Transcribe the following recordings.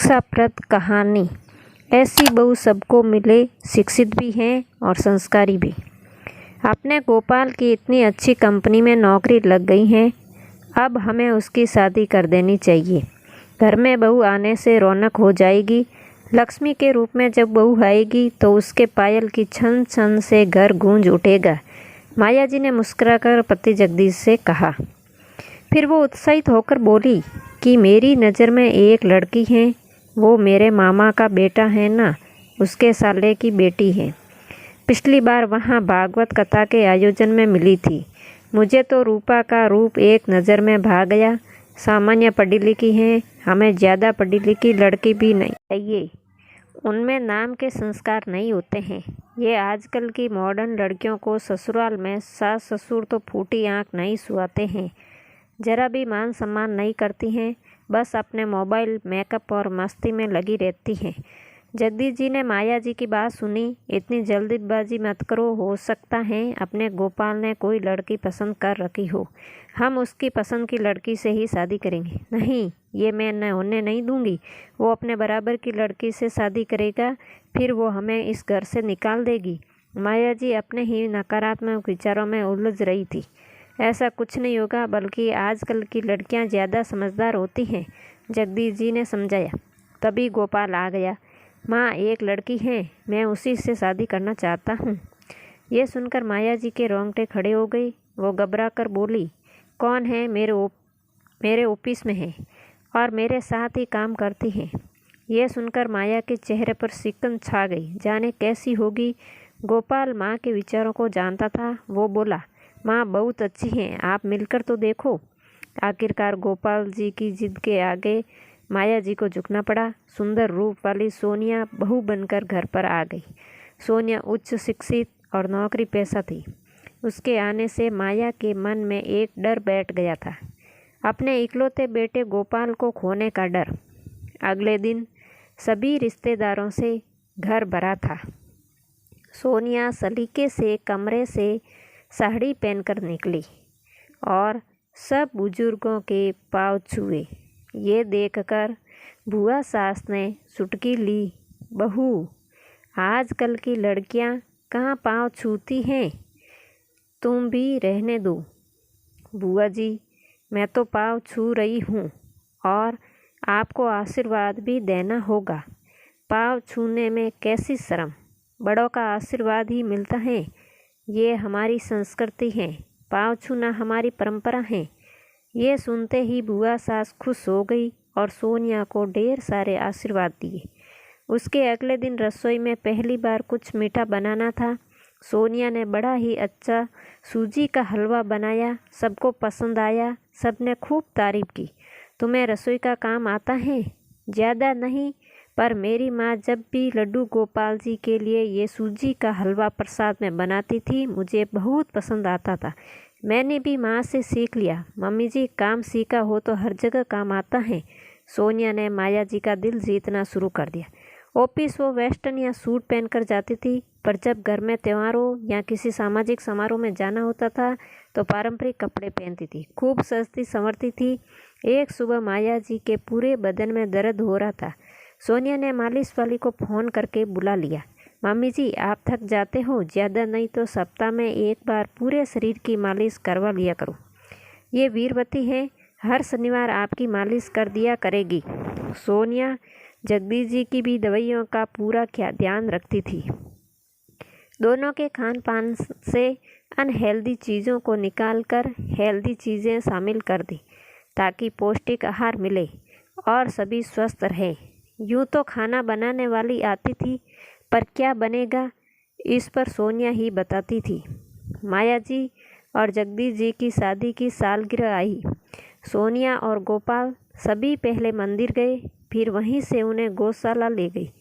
शिक्षाप्रद कहानी। ऐसी बहू सबको मिले, शिक्षित भी हैं और संस्कारी भी। अपने गोपाल की इतनी अच्छी कंपनी में नौकरी लग गई है, अब हमें उसकी शादी कर देनी चाहिए। घर में बहू आने से रौनक हो जाएगी। लक्ष्मी के रूप में जब बहू आएगी तो उसके पायल की छन छन से घर गूंज उठेगा। माया जी ने मुस्कुराकर पति जगदीश से कहा। फिर वो उत्साहित होकर बोली कि मेरी नज़र में एक लड़की है, वो मेरे मामा का बेटा है ना, उसके साले की बेटी है। पिछली बार वहाँ भागवत कथा के आयोजन में मिली थी। मुझे तो रूपा का रूप एक नज़र में भा गया। सामान्य पढ़ी लिखी है, हमें ज़्यादा पढ़ी लिखी लड़की भी नहीं चाहिए। उनमें नाम के संस्कार नहीं होते हैं। ये आजकल की मॉडर्न लड़कियों को ससुराल में सास ससुर तो फूटी आँख नहीं सुहाते हैं, जरा भी मान सम्मान नहीं करती हैं, बस अपने मोबाइल, मेकअप और मस्ती में लगी रहती हैं। जगदीश जी ने माया जी की बात सुनी। इतनी जल्दीबाजी मत करो, हो सकता है अपने गोपाल ने कोई लड़की पसंद कर रखी हो। हम उसकी पसंद की लड़की से ही शादी करेंगे। नहीं, ये मैं न होने नहीं दूंगी। वो अपने बराबर की लड़की से शादी करेगा, फिर वो हमें इस घर से निकाल देगी। माया जी अपने ही नकारात्मक विचारों में उलझ रही थी। ऐसा कुछ नहीं होगा, बल्कि आजकल की लड़कियां ज़्यादा समझदार होती हैं, जगदीश जी ने समझाया। तभी गोपाल आ गया। माँ, एक लड़की है, मैं उसी से शादी करना चाहता हूँ। ये सुनकर माया जी के रोंगटे खड़े हो गई। वो घबरा कर बोली, कौन है? मेरे ऑफिस में है और मेरे साथ ही काम करती है। ये सुनकर माया के चेहरे पर सिकन छा गई। जाने कैसी होगी। गोपाल माँ के विचारों को जानता था। वो बोला, माँ बहुत अच्छी हैं, आप मिलकर तो देखो। आखिरकार गोपाल जी की जिद के आगे माया जी को झुकना पड़ा। सुंदर रूप वाली सोनिया बहू बनकर घर पर आ गई। सोनिया उच्च शिक्षित और नौकरी पेशा थी। उसके आने से माया के मन में एक डर बैठ गया था, अपने इकलौते बेटे गोपाल को खोने का डर। अगले दिन सभी रिश्तेदारों से घर भरा था। सोनिया सलीके से कमरे से साड़ी पहनकर निकली और सब बुजुर्गों के पाँव छुए। ये देखकर बुआ सास ने चुटकी ली। बहू, आजकल की लड़कियां कहाँ पाँव छूती हैं, तुम भी रहने दो। बुआ जी, मैं तो पाँव छू रही हूँ और आपको आशीर्वाद भी देना होगा। पाँव छूने में कैसी शर्म, बड़ों का आशीर्वाद ही मिलता है। ये हमारी संस्कृति है, पाँव छूना हमारी परंपरा है। ये सुनते ही बुआ सास खुश हो गई और सोनिया को ढेर सारे आशीर्वाद दिए। उसके अगले दिन रसोई में पहली बार कुछ मीठा बनाना था। सोनिया ने बड़ा ही अच्छा सूजी का हलवा बनाया। सबको पसंद आया। सबने खूब तारीफ की। तुम्हें रसोई का काम आता है? ज़्यादा नहीं, पर मेरी माँ जब भी लड्डू गोपाल जी के लिए ये सूजी का हलवा प्रसाद में बनाती थी, मुझे बहुत पसंद आता था। मैंने भी माँ से सीख लिया। मम्मी जी, काम सीखा हो तो हर जगह काम आता है। सोनिया ने माया जी का दिल जीतना शुरू कर दिया। ऑफिस वो वेस्टर्न या सूट पहनकर जाती थी, पर जब घर में त्योहारों या किसी सामाजिक समारोह में जाना होता था तो पारंपरिक कपड़े पहनती थी। खूब सजती संवरती थी। एक सुबह माया जी के पूरे बदन में दर्द हो रहा था। सोनिया ने मालिश वाली को फ़ोन करके बुला लिया। मम्मी जी, आप थक जाते हो, ज़्यादा नहीं तो सप्ताह में एक बार पूरे शरीर की मालिश करवा लिया करो। ये वीरवती है, हर शनिवार आपकी मालिश कर दिया करेगी। सोनिया जगदीश जी की भी दवाइयों का पूरा क्या ध्यान रखती थी। दोनों के खान पान से अनहेल्दी चीज़ों को निकाल कर हेल्दी चीज़ें शामिल कर दी, ताकि पौष्टिक आहार मिले और सभी स्वस्थ रहे। यूँ तो खाना बनाने वाली आती थी, पर क्या बनेगा इस पर सोनिया ही बताती थी। माया जी और जगदीश जी की शादी की सालगिरह आई। सोनिया और गोपाल सभी पहले मंदिर गए, फिर वहीं से उन्हें गौशाला ले गई।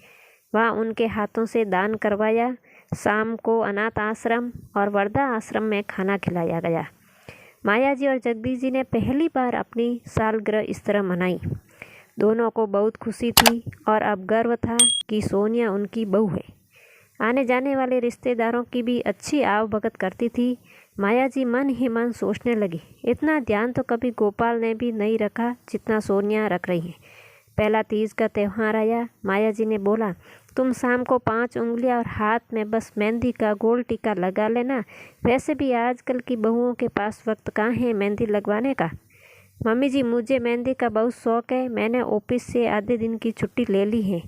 वहाँ उनके हाथों से दान करवाया। शाम को अनाथ आश्रम और वृद्धा आश्रम में खाना खिलाया गया। माया जी और जगदीश जी ने पहली बार अपनी सालगिरह इस तरह मनाई। दोनों को बहुत खुशी थी और अब गर्व था कि सोनिया उनकी बहू है। आने जाने वाले रिश्तेदारों की भी अच्छी आवभगत करती थी। माया जी मन ही मन सोचने लगी, इतना ध्यान तो कभी गोपाल ने भी नहीं रखा जितना सोनिया रख रही है। पहला तीज का त्यौहार आया। माया जी ने बोला, तुम शाम को 5 उंगलियां और हाथ में बस मेहंदी का गोल टीका लगा लेना। वैसे भी आजकल की बहुओं के पास वक्त कहाँ है मेहंदी लगवाने का। मम्मी जी, मुझे मेहंदी का बहुत शौक़ है। मैंने ऑफिस से आधे दिन की छुट्टी ले ली है।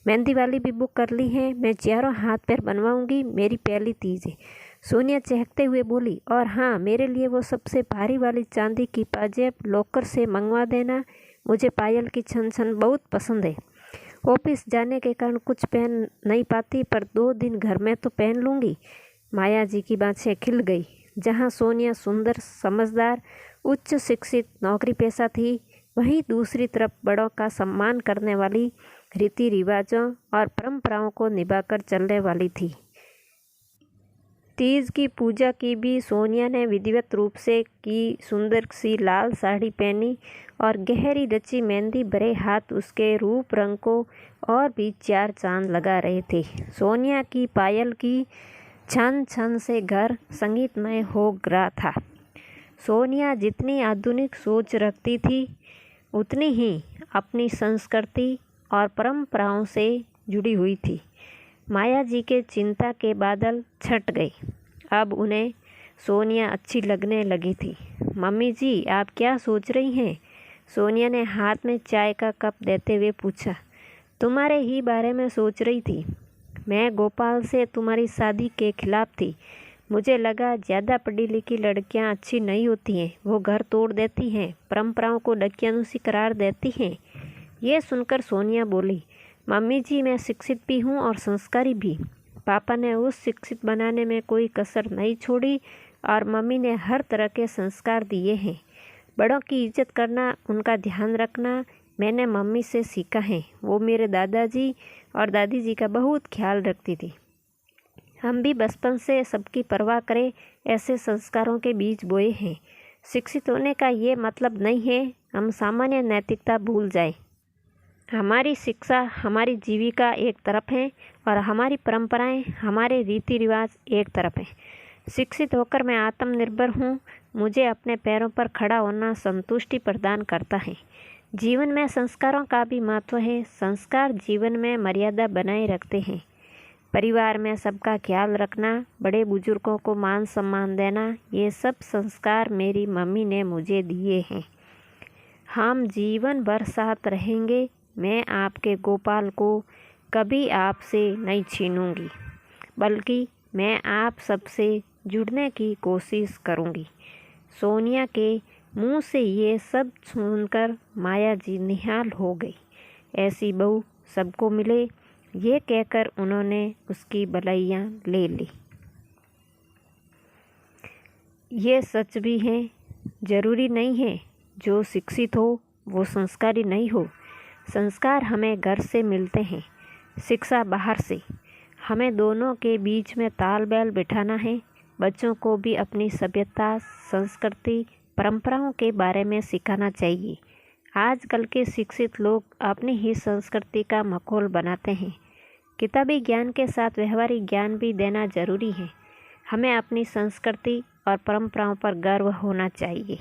मेहंदी वाली भी बुक कर ली है। मैं चारों हाथ पैर बनवाऊंगी। मेरी पहली तीज है। सोनिया चहकते हुए बोली, और हाँ, मेरे लिए वो सबसे भारी वाली चांदी की पाजेब लॉकर से मंगवा देना। मुझे पायल की छन छन बहुत पसंद है। ऑफिस जाने के कारण कुछ पहन नहीं पाती, पर 2 दिन घर में तो पहन लूँगी। माया जी की बातें खिल गई। जहाँ सोनिया सुंदर, समझदार, उच्च शिक्षित, नौकरी पेशा थी, वहीं दूसरी तरफ बड़ों का सम्मान करने वाली, रीति रिवाजों और परंपराओं को निभाकर चलने वाली थी। तीज की पूजा की भी सोनिया ने विधिवत रूप से की। सुंदर सी लाल साड़ी पहनी और गहरी रची मेहंदी भरे हाथ उसके रूप रंग को और भी 4 चांद लगा रहे थे। सोनिया की पायल की छन छन से घर संगीतमय हो रहा था। सोनिया जितनी आधुनिक सोच रखती थी, उतनी ही अपनी संस्कृति और परंपराओं से जुड़ी हुई थी। माया जी के चिंता के बादल छट गए। अब उन्हें सोनिया अच्छी लगने लगी थी। मम्मी जी, आप क्या सोच रही हैं? सोनिया ने हाथ में चाय का कप देते हुए पूछा। तुम्हारे ही बारे में सोच रही थी। मैं गोपाल से तुम्हारी शादी के खिलाफ थी। मुझे लगा ज़्यादा पढ़ी लिखी लड़कियां अच्छी नहीं होती हैं। वो घर तोड़ देती हैं, परंपराओं को दकियानुसी करार देती हैं। ये सुनकर सोनिया बोली, मम्मी जी, मैं शिक्षित भी हूँ और संस्कारी भी। पापा ने उस शिक्षित बनाने में कोई कसर नहीं छोड़ी और मम्मी ने हर तरह के संस्कार दिए हैं। बड़ों की इज्जत करना, उनका ध्यान रखना मैंने मम्मी से सीखा है। वो मेरे दादाजी और दादी जी का बहुत ख्याल रखती थी। हम भी बचपन से सबकी परवाह करें ऐसे संस्कारों के बीज बोए हैं। शिक्षित होने का ये मतलब नहीं है हम सामान्य नैतिकता भूल जाएं। हमारी शिक्षा हमारी जीविका एक तरफ है और हमारी परंपराएं, हमारे रीति रिवाज एक तरफ हैं। शिक्षित होकर मैं आत्मनिर्भर हूँ। मुझे अपने पैरों पर खड़ा होना संतुष्टि प्रदान करता है। जीवन में संस्कारों का भी महत्व है। संस्कार जीवन में मर्यादा बनाए रखते हैं। परिवार में सबका ख्याल रखना, बड़े बुजुर्गों को मान सम्मान देना, ये सब संस्कार मेरी मम्मी ने मुझे दिए हैं। हम जीवन भर साथ रहेंगे। मैं आपके गोपाल को कभी आपसे नहीं छीनूंगी, बल्कि मैं आप सबसे जुड़ने की कोशिश करूंगी। सोनिया के मुंह से ये सब सुनकर माया जी निहाल हो गई। ऐसी बहू सबको मिले, ये कहकर उन्होंने उसकी बलैया ले ली। ये सच भी है। जरूरी नहीं है जो शिक्षित हो वो संस्कारी नहीं हो। संस्कार हमें घर से मिलते हैं, शिक्षा बाहर से। हमें दोनों के बीच में तालमेल बिठाना है। बच्चों को भी अपनी सभ्यता, संस्कृति, परंपराओं के बारे में सिखाना चाहिए। आजकल के शिक्षित लोग अपनी ही संस्कृति का मखौल बनाते हैं। किताबी ज्ञान के साथ व्यवहारिक ज्ञान भी देना जरूरी है। हमें अपनी संस्कृति और परंपराओं पर गर्व होना चाहिए।